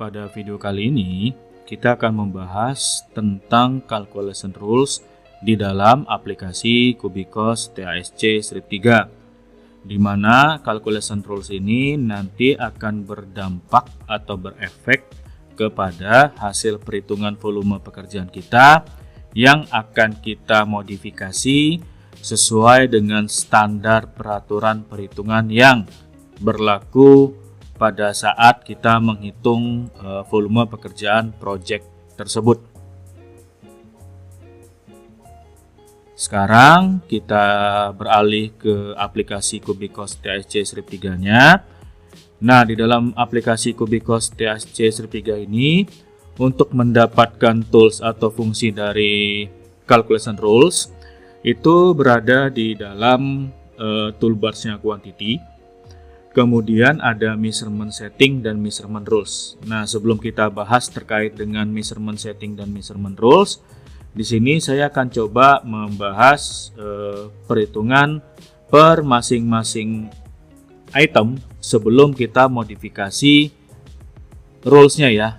pada video kali ini kita akan membahas tentang calculation rules di dalam aplikasi Cubicos TASC Strip 3, di mana calculation rules ini nanti akan berdampak atau berefek kepada hasil perhitungan volume pekerjaan kita yang akan kita modifikasi sesuai dengan standar peraturan perhitungan yang berlaku pada saat kita menghitung volume pekerjaan proyek tersebut. Sekarang kita beralih ke aplikasi Cubicos TASC Strip 3-nya. Nah, di dalam aplikasi Cubicos TASC Strip 3 ini, untuk mendapatkan tools atau fungsi dari calculation rules, itu berada di dalam toolbarsnya quantity. Kemudian ada measurement setting dan measurement rules. Nah, sebelum kita bahas terkait dengan measurement setting dan measurement rules, di sini saya akan coba membahas perhitungan per masing-masing item sebelum kita modifikasi rules-nya ya,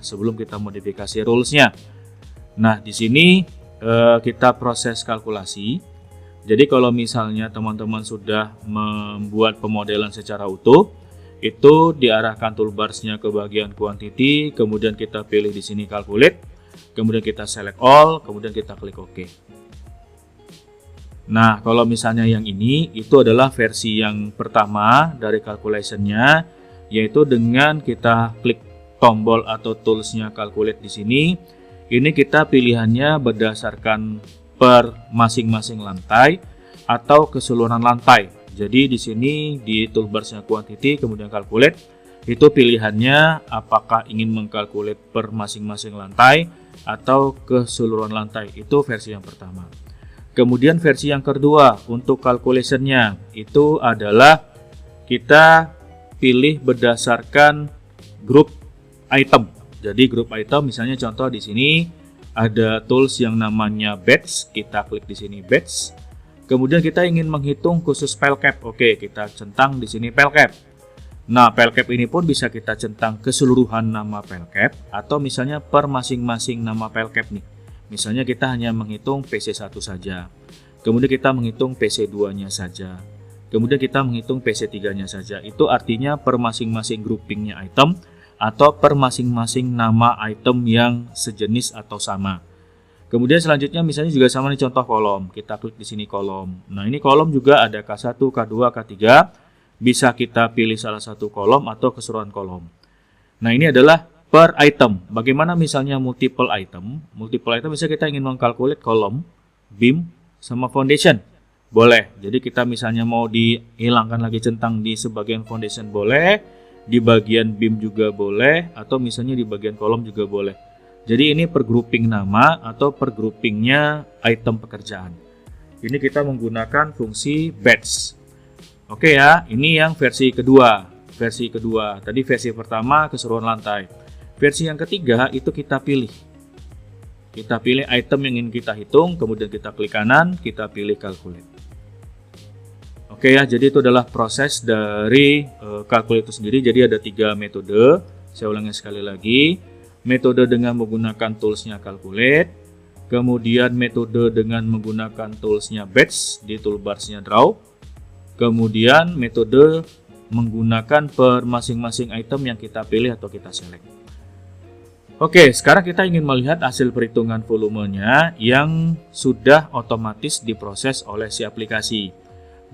Nah, di sini kita proses kalkulasi. Jadi kalau misalnya teman-teman sudah membuat pemodelan secara utuh, itu diarahkan toolbarsnya ke bagian quantity, kemudian kita pilih di sini calculate, kemudian kita select all, kemudian kita klik OK. Nah, kalau misalnya yang ini, itu adalah versi yang pertama dari calculation-nya, yaitu dengan kita klik tombol atau toolsnya calculate di sini. Ini kita pilihannya berdasarkan per masing-masing lantai atau keseluruhan lantai. Jadi di sini di toolbarsnya quantity kemudian calculate, itu pilihannya apakah ingin mengkalkulate per masing-masing lantai atau keseluruhan lantai. Itu versi yang pertama. Kemudian versi yang kedua untuk calculation-nya itu adalah kita pilih berdasarkan grup item. Jadi grup item, misalnya contoh di sini ada tools yang namanya batch, kita klik di sini batch. Kemudian kita ingin menghitung khusus file cap. Oke, kita centang di sini file cap. Nah, file cap ini pun bisa kita centang keseluruhan nama file cap atau misalnya per masing-masing nama file cap nih. Misalnya kita hanya menghitung PC1 saja. Kemudian kita menghitung PC2-nya saja. Kemudian kita menghitung PC3-nya saja. Itu artinya per masing-masing groupingnya item atau per masing-masing nama item yang sejenis atau sama. Kemudian selanjutnya misalnya juga sama nih contoh kolom. Kita klik di sini kolom. Nah, ini kolom juga ada K1, K2, K3. Bisa kita pilih salah satu kolom atau keseluruhan kolom. Nah, ini adalah per item. Bagaimana misalnya multiple item? Multiple item bisa kita ingin mengkalkulate kolom, beam, sama foundation. Boleh. Jadi kita misalnya mau dihilangkan lagi centang di sebagian foundation boleh, di bagian beam juga boleh, atau misalnya di bagian kolom juga boleh. Jadi ini per grouping nama atau per groupingnya item pekerjaan. Ini kita menggunakan fungsi batch. Oke ya, ini yang versi kedua. Tadi versi pertama keseluruhan lantai. Versi yang ketiga itu kita pilih. Kita pilih item yang ingin kita hitung, kemudian kita klik kanan, kita pilih calculate. Oke ya, jadi itu adalah proses dari calculate itu sendiri. Jadi ada 3 metode. Saya ulangi sekali lagi. Metode dengan menggunakan toolsnya calculate. Kemudian metode dengan menggunakan toolsnya batch di toolbarsnya draw. Kemudian metode menggunakan per masing-masing item yang kita pilih atau kita select. Oke, sekarang kita ingin melihat hasil perhitungan volumenya yang sudah otomatis diproses oleh si aplikasi.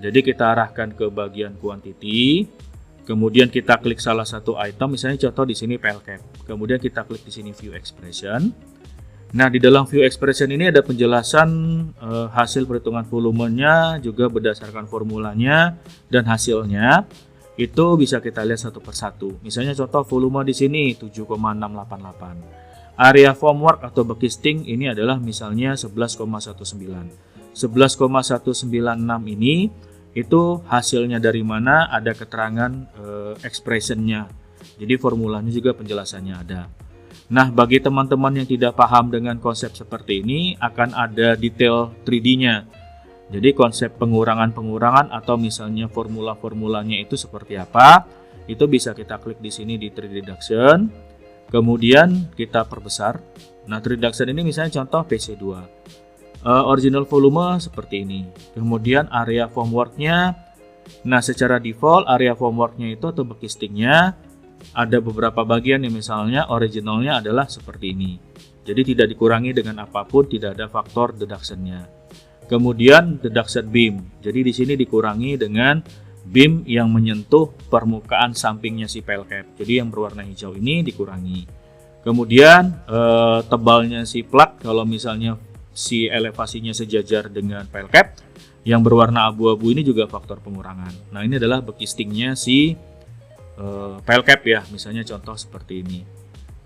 Jadi kita arahkan ke bagian quantity, kemudian kita klik salah satu item, misalnya contoh di sini file cap. Kemudian kita klik di sini view expression. Nah, di dalam view expression ini ada penjelasan hasil perhitungan volumenya juga berdasarkan formulanya dan hasilnya. Itu bisa kita lihat satu persatu. Misalnya contoh volume di sini 7,688. Area formwork atau backcasting ini adalah misalnya 11,19. 11,196 ini itu hasilnya dari mana, ada keterangan expressionnya. Jadi formulanya juga penjelasannya ada. Nah, bagi teman-teman yang tidak paham dengan konsep seperti ini, akan ada detail 3D-nya. Jadi konsep pengurangan-pengurangan atau misalnya formula-formulanya itu seperti apa, itu bisa kita klik di sini di 3D reduction. Kemudian kita perbesar. Nah, reduction ini misalnya contoh PC2. Original volume seperti ini. Kemudian area formworknya. Nah, secara default area formworknya itu atau backcastingnya ada beberapa bagian yang misalnya originalnya adalah seperti ini. Jadi tidak dikurangi dengan apapun, tidak ada faktor deductionnya. Kemudian deduction beam. Jadi di sini dikurangi dengan beam yang menyentuh permukaan sampingnya si pile cap. Jadi yang berwarna hijau ini dikurangi. Kemudian tebalnya si plat kalau misalnya si elevasinya sejajar dengan pile cap, yang berwarna abu-abu ini juga faktor pengurangan. Nah, ini adalah backcastingnya si pile cap ya, misalnya contoh seperti ini.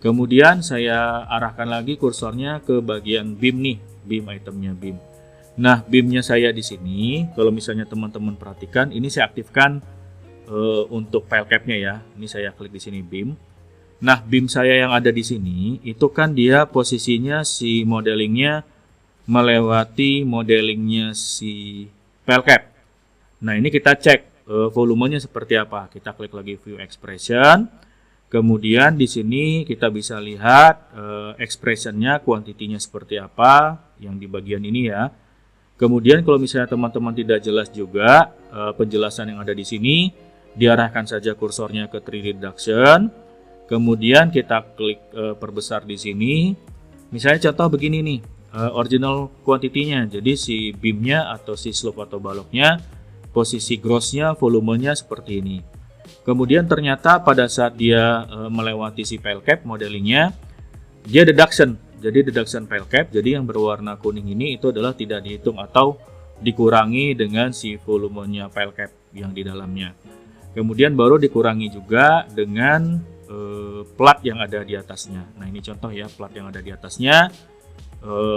Kemudian saya arahkan lagi kursornya ke bagian beam nih, beam itemnya beam. Nah, beamnya saya di sini, kalau misalnya teman-teman perhatikan, ini saya aktifkan untuk pile capnya ya. Ini saya klik di sini beam. Nah, beam saya yang ada di sini, itu kan dia posisinya si modelingnya melewati modelingnya si pile cap. Nah, ini kita cek volumenya seperti apa. Kita klik lagi view expression. Kemudian di sini kita bisa lihat expressionnya, kuantitinya seperti apa yang di bagian ini ya. Kemudian kalau misalnya teman-teman tidak jelas juga penjelasan yang ada di sini, diarahkan saja kursornya ke 3D reduction. Kemudian kita klik perbesar di sini. Misalnya contoh begini nih, original kuantitinya. Jadi si beamnya atau si slope atau baloknya, posisi grossnya, volumenya seperti ini. Kemudian ternyata pada saat dia melewati si pile cap modelingnya, dia deduction. Jadi deduction pile cap, jadi yang berwarna kuning ini itu adalah tidak dihitung atau dikurangi dengan si volumenya pile cap yang di dalamnya. Kemudian baru dikurangi juga dengan plat yang ada di atasnya. Nah, ini contoh ya plat yang ada di atasnya.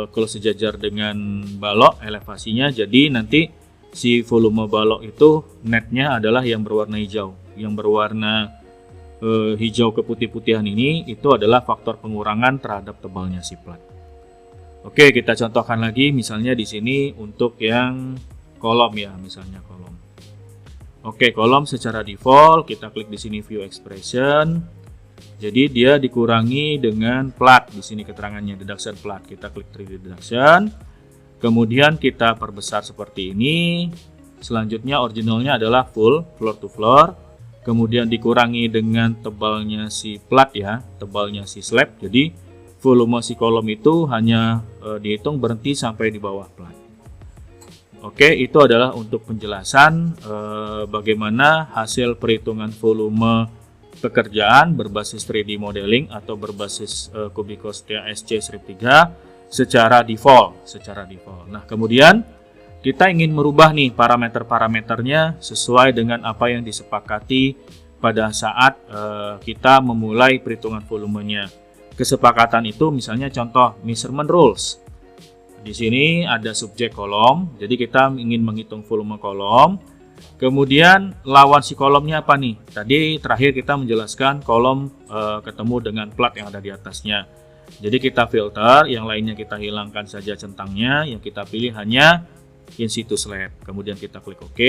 Kalau sejajar dengan balok elevasinya, jadi nanti si volume balok itu netnya adalah yang berwarna hijau. Yang berwarna hijau keputih-putihan ini itu adalah faktor pengurangan terhadap tebalnya si plat. Oke, kita contohkan lagi misalnya di sini untuk yang kolom ya, misalnya kolom. Oke, kolom secara default kita klik di sini view expression. Jadi dia dikurangi dengan plat, di sini keterangannya deduction plat. Kita klik 3D deduction. Kemudian kita perbesar seperti ini. Selanjutnya originalnya adalah full floor to floor. Kemudian dikurangi dengan tebalnya si plat ya, tebalnya si slab. Jadi volume si kolom itu hanya dihitung berhenti sampai di bawah plat. Oke, itu adalah untuk penjelasan bagaimana hasil perhitungan volume pekerjaan berbasis 3D modeling atau berbasis Cubicostia SC strip 3 secara default. Nah, kemudian kita ingin merubah nih parameter-parameternya sesuai dengan apa yang disepakati pada saat kita memulai perhitungan volumenya. Kesepakatan itu misalnya contoh measurement rules. Di sini ada subjek kolom, jadi kita ingin menghitung volume kolom. Kemudian lawan si kolomnya apa nih? Tadi terakhir kita menjelaskan kolom ketemu dengan plat yang ada di atasnya. Jadi kita filter, yang lainnya kita hilangkan saja centangnya, yang kita pilih hanya in situ slab. Kemudian kita klik OK.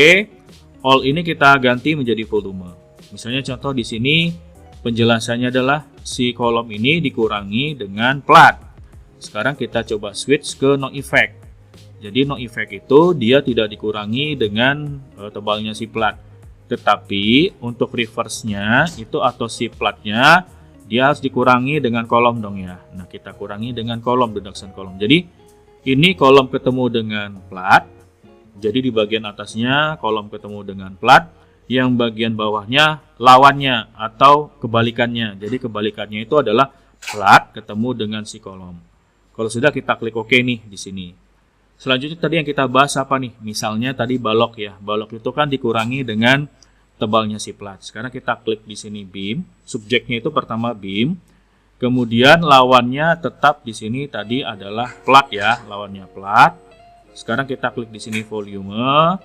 All ini kita ganti menjadi volume. Misalnya contoh di sini penjelasannya adalah si kolom ini dikurangi dengan plat. Sekarang kita coba switch ke no effect. Jadi no effect itu dia tidak dikurangi dengan tebalnya si plat. Tetapi untuk reverse-nya itu atau si platnya dia harus dikurangi dengan kolom dong ya. Nah, kita kurangi dengan kolom, deduction kolom. Jadi ini kolom ketemu dengan plat. Jadi di bagian atasnya kolom ketemu dengan plat. Yang bagian bawahnya lawannya atau kebalikannya. Jadi kebalikannya itu adalah plat ketemu dengan si kolom. Kalau sudah kita klik OK nih di sini. Selanjutnya tadi yang kita bahas apa nih? Misalnya tadi balok ya. Balok itu kan dikurangi dengan tebalnya si plat. Sekarang kita klik di sini beam. Subjeknya itu pertama beam. Kemudian lawannya tetap di sini tadi adalah plat ya. Lawannya plat. Sekarang kita klik di sini volume.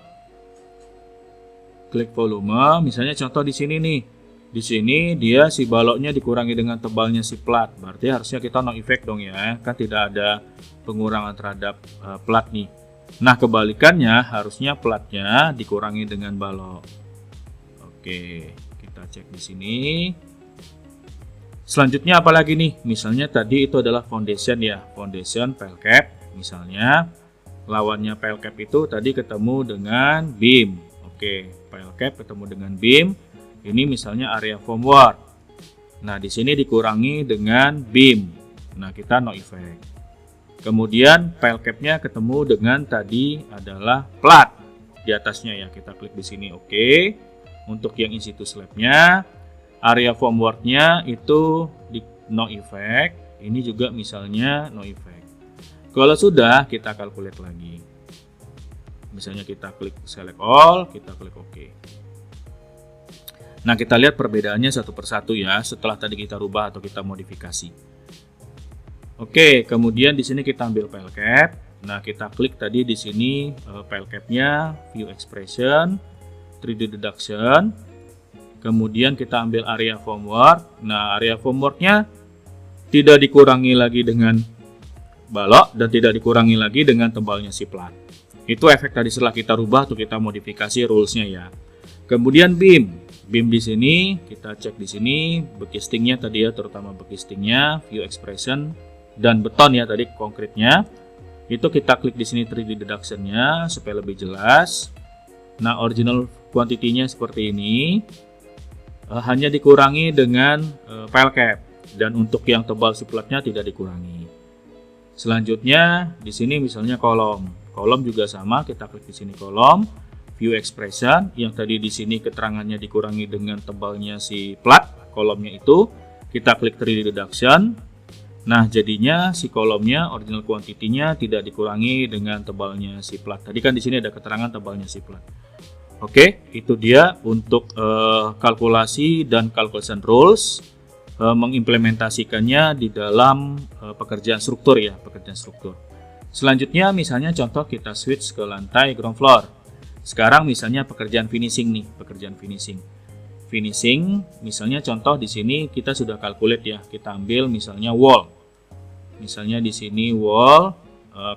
Klik volume. Misalnya contoh di sini nih. Di sini dia si baloknya dikurangi dengan tebalnya si plat. Berarti harusnya kita no effect dong ya. Kan tidak ada pengurangan terhadap plat nih. Nah, kebalikannya harusnya platnya dikurangi dengan balok. Oke, kita cek di sini. Selanjutnya apalagi nih? Misalnya tadi itu adalah foundation ya, foundation file cap. Misalnya lawannya file cap itu tadi ketemu dengan beam. Oke, file cap ketemu dengan beam. Ini misalnya area formwork. Nah, di sini dikurangi dengan beam. Nah, kita no effect. Kemudian file cap-nya ketemu dengan tadi adalah plat di atasnya ya. Kita klik di sini oke. Untuk yang in situ slab-nya, area formwork-nya itu di no effect. Ini juga misalnya no effect. Kalau sudah, kita calculate lagi. Misalnya kita klik select all, kita klik oke. Nah, kita lihat perbedaannya satu persatu ya setelah tadi kita rubah atau kita modifikasi. Oke, kemudian di sini kita ambil file cap. Nah, kita klik tadi di sini file cap-nya, view expression, 3D deduction. Kemudian kita ambil area formwork. Nah, area formwork-nya tidak dikurangi lagi dengan balok dan tidak dikurangi lagi dengan tebalnya si plat. Itu efek tadi setelah kita rubah atau kita modifikasi rules-nya ya. Kemudian beam. Beam di sini kita cek di sini bekistingnya tadi ya, terutama bekistingnya, view expression dan beton ya tadi konkretnya. Itu kita klik di sini 3D deduction-nya supaya lebih jelas. Nah, original quantity-nya seperti ini. Hanya dikurangi dengan file cap dan untuk yang tebal si platnya tidak dikurangi. Selanjutnya di sini misalnya kolom. Kolom juga sama, kita klik di sini kolom, view expression yang tadi di sini keterangannya dikurangi dengan tebalnya si plat kolomnya itu. Kita klik 3D deduction. Nah, jadinya si kolomnya original quantity-nya tidak dikurangi dengan tebalnya si plat. Tadi kan di sini ada keterangan tebalnya si plat. Oke, itu dia untuk kalkulasi dan calculation rules, mengimplementasikannya di dalam pekerjaan struktur ya, pekerjaan struktur. Selanjutnya misalnya contoh kita switch ke lantai ground floor. Sekarang misalnya pekerjaan finishing nih, pekerjaan finishing. Finishing, misalnya contoh di sini kita sudah calculate ya, kita ambil misalnya wall. Misalnya di sini wall,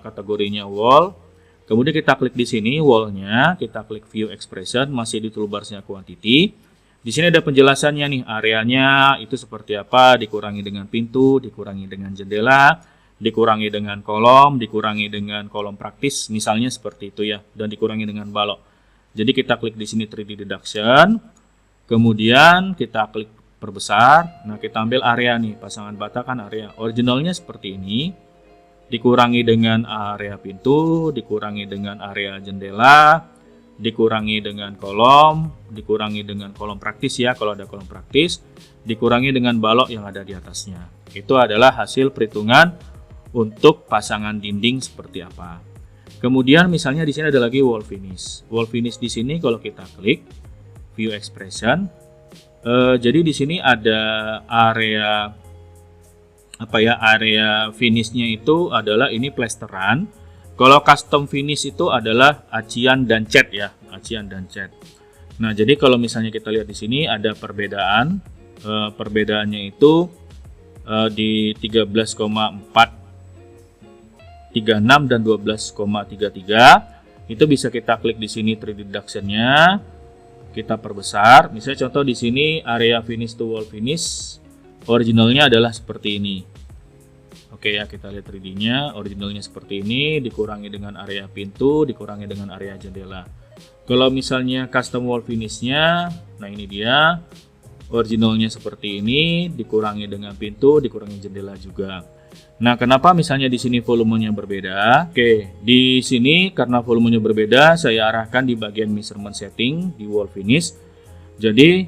kategorinya wall. Kemudian kita klik di sini wall-nya, kita klik view expression, masih di toolbar-nya quantity. Di sini ada penjelasannya nih, areanya itu seperti apa, dikurangi dengan pintu, dikurangi dengan jendela, dikurangi dengan kolom, dikurangi dengan kolom praktis, misalnya seperti itu ya, dan dikurangi dengan balok. Jadi kita klik di sini 3D deduction. Kemudian kita klik perbesar. Nah, kita ambil area nih, pasangan bata kan area. Originalnya seperti ini. Dikurangi dengan area pintu, dikurangi dengan area jendela, dikurangi dengan kolom, dikurangi dengan kolom praktis ya kalau ada kolom praktis, dikurangi dengan balok yang ada di atasnya. Itu adalah hasil perhitungan untuk pasangan dinding seperti apa. Kemudian misalnya di sini ada lagi wall finish. Wall finish di sini kalau kita klik view expression, jadi di sini ada area area finishnya itu adalah ini plesteran. Kalau custom finish itu adalah acian dan cat ya, acian dan cat. Nah, jadi kalau misalnya kita lihat di sini ada perbedaan, perbedaannya itu di 13,436 dan 12,33. Itu bisa kita klik di sini 3D deduction-nya. Kita perbesar, misalnya contoh di sini area finish to wall finish originalnya adalah seperti ini. Oke ya, kita lihat 3D-nya, originalnya seperti ini, dikurangi dengan area pintu, dikurangi dengan area jendela. Kalau misalnya custom wall finish-nya, nah ini dia, originalnya seperti ini, dikurangi dengan pintu, dikurangi jendela juga. Nah, kenapa misalnya di sini volumenya berbeda? Oke, di sini karena volumenya berbeda, saya arahkan di bagian measurement setting di wall finish. Jadi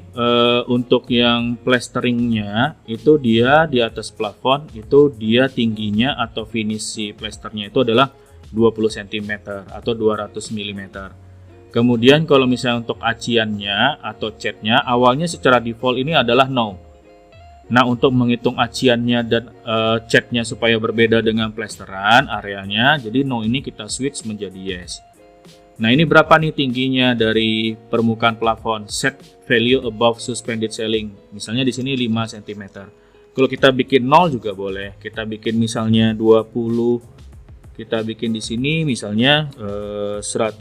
untuk yang plasteringnya itu dia di atas plafon itu dia tingginya atau finish si plasternya itu adalah 20 cm atau 200 mm. Kemudian kalau misalnya untuk aciannya atau catnya awalnya secara default ini adalah no. Nah, untuk menghitung aciannya dan catnya supaya berbeda dengan plesteran areanya, jadi no ini kita switch menjadi yes. Nah, ini berapa nih tingginya dari permukaan plafon? Set value above suspended ceiling. Misalnya di sini 5 cm. Kalau kita bikin 0 juga boleh. Kita bikin misalnya 20. Kita bikin di sini misalnya 120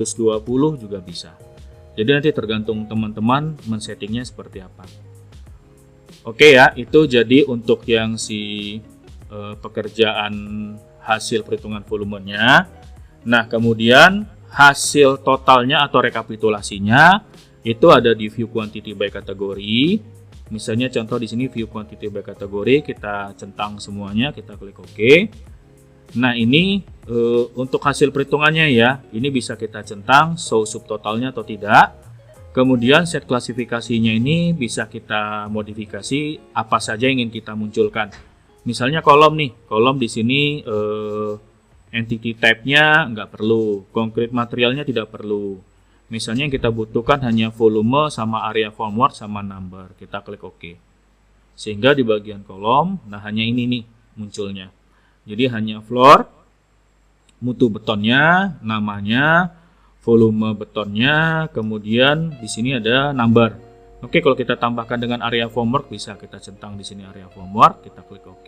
juga bisa. Jadi nanti tergantung teman-teman men-settingnya seperti apa. Oke ya, itu jadi untuk yang pekerjaan hasil perhitungan volumenya. Nah, kemudian hasil totalnya atau rekapitulasinya itu ada di view quantity by kategori. Misalnya contoh di sini view quantity by kategori, kita centang semuanya, kita klik OK. Nah, ini untuk hasil perhitungannya ya, ini bisa kita centang show subtotalnya atau tidak. Kemudian set klasifikasinya ini bisa kita modifikasi apa saja yang ingin kita munculkan. Misalnya kolom nih, kolom di sini entity type-nya nggak perlu, concrete materialnya tidak perlu. Misalnya yang kita butuhkan hanya volume sama area formwork sama number. Kita klik OK. Sehingga di bagian kolom, nah hanya ini nih munculnya. Jadi hanya floor, mutu betonnya, namanya, volume betonnya, kemudian di sini ada number. Oke, kalau kita tambahkan dengan area formwork bisa kita centang di sini area formwork, kita klik OK.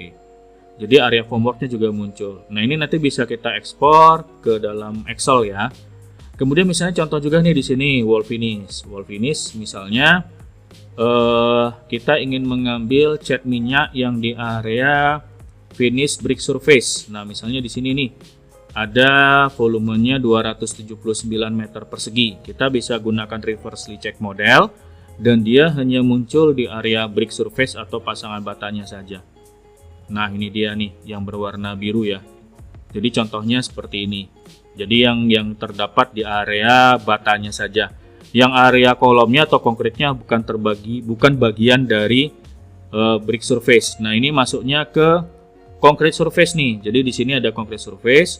Jadi area formworknya juga muncul. Nah, ini nanti bisa kita ekspor ke dalam Excel ya. Kemudian misalnya contoh juga nih di sini wall finish. Wall finish misalnya kita ingin mengambil cat minyak yang di area finish brick surface. Nah, misalnya di sini nih ada volumenya 279 meter persegi. Kita bisa gunakan reversely check model dan dia hanya muncul di area brick surface atau pasangan batanya saja. Nah, ini dia nih yang berwarna biru ya. Jadi contohnya seperti ini. Jadi yang terdapat di area batanya saja. Yang area kolomnya atau konkretnya bukan bagian dari brick surface. Nah, ini masuknya ke concrete surface nih. Jadi di sini ada concrete surface,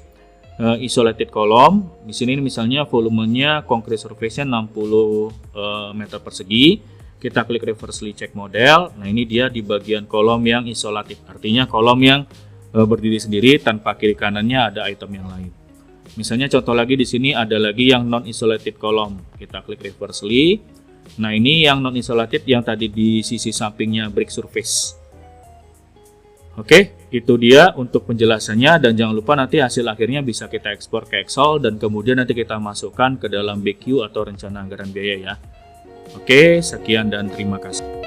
isolated column. Di sini misalnya volumenya concrete surface-nya 60 meter persegi. Kita klik reversely check model. Nah, ini dia di bagian kolom yang isolated. Artinya kolom yang berdiri sendiri tanpa kiri kanannya ada item yang lain. Misalnya contoh lagi di sini ada lagi yang non isolated column. Kita klik reversely. Nah, ini yang non isolated yang tadi di sisi sampingnya brick surface. Oke, itu dia untuk penjelasannya, dan jangan lupa nanti hasil akhirnya bisa kita ekspor ke Excel dan kemudian nanti kita masukkan ke dalam BQ atau rencana anggaran biaya ya. Oke, sekian dan terima kasih.